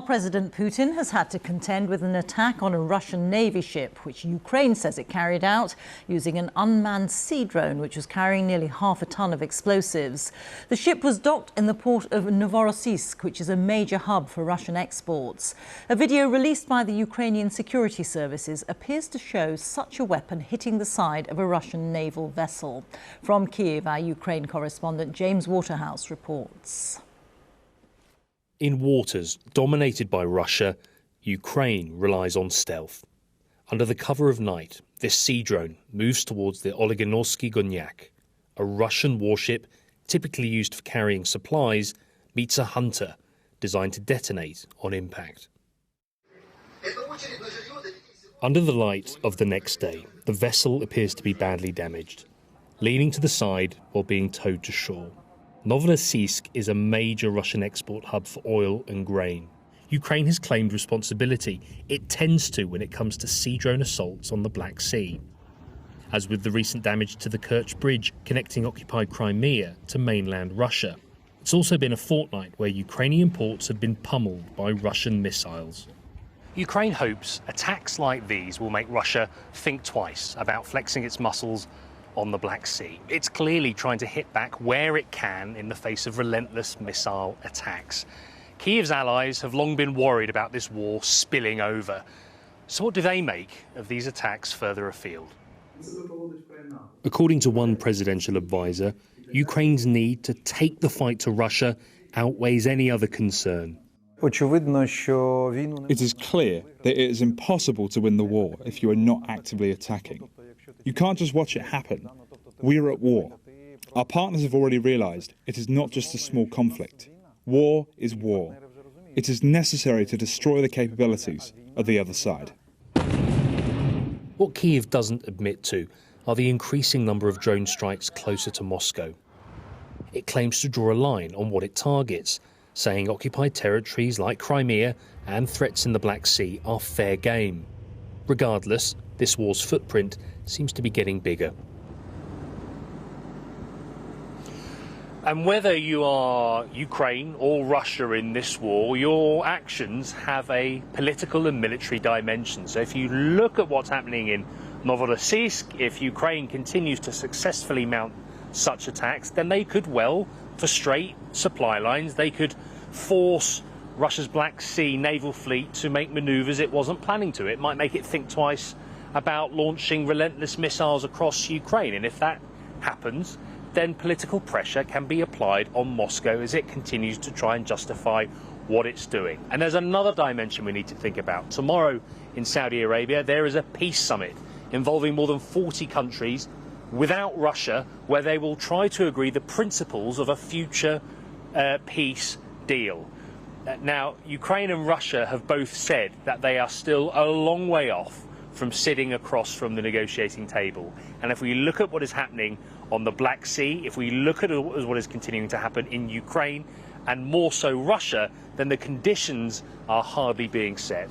President Putin has had to contend with an attack on a Russian Navy ship, which Ukraine says it carried out using an unmanned sea drone, which was carrying nearly half a ton of explosives. The ship was docked in the port of Novorossiysk, which is a major hub for Russian exports. A video released by the Ukrainian security services appears to show such a weapon hitting the side of a Russian naval vessel. From Kiev, our Ukraine correspondent James Waterhouse reports. In waters dominated by Russia, Ukraine relies on stealth. Under the cover of night, this sea drone moves towards the Olenegorsky Gornyak. A Russian warship, typically used for carrying supplies, meets a hunter designed to detonate on impact. Under the light of the next day, the vessel appears to be badly damaged, leaning to the side while being towed to shore. Novorossiysk is a major Russian export hub for oil and grain. Ukraine has claimed responsibility. It tends to when it comes to sea drone assaults on the Black Sea. As with the recent damage to the Kerch Bridge connecting occupied Crimea to mainland Russia. It's also been a fortnight where Ukrainian ports have been pummeled by Russian missiles. Ukraine hopes attacks like these will make Russia think twice about flexing its muscles on the Black Sea. It's clearly trying to hit back where it can in the face of relentless missile attacks. Kiev's allies have long been worried about this war spilling over. So what do they make of these attacks further afield? According to one presidential advisor, Ukraine's need to take the fight to Russia outweighs any other concern. It is clear that it is impossible to win the war if you are not actively attacking. You can't just watch it happen. We are at war. Our partners have already realised it is not just a small conflict. War is war. It is necessary to destroy the capabilities of the other side. What Kiev doesn't admit to are the increasing number of drone strikes closer to Moscow. It claims to draw a line on what it targets, saying occupied territories like Crimea and threats in the Black Sea are fair game. Regardless, this war's footprint seems to be getting bigger. And whether you are Ukraine or Russia in this war, your actions have a political and military dimension. So if you look at what's happening in Novorossiysk, if Ukraine continues to successfully mount such attacks, then they could well frustrate supply lines. They could force Russia's Black Sea naval fleet to make manoeuvres it wasn't planning to. It might make it think twice about launching relentless missiles across Ukraine. And if that happens, then political pressure can be applied on Moscow as it continues to try and justify what it's doing. And there's another dimension we need to think about. Tomorrow in Saudi Arabia, there is a peace summit involving more than 40 countries without Russia, where they will try to agree the principles of a future peace deal. Now, Ukraine and Russia have both said that they are still a long way off from sitting across from the negotiating table. And if we look at what is happening on the Black Sea, if we look at what is continuing to happen in Ukraine, and more so Russia, then the conditions are hardly being set.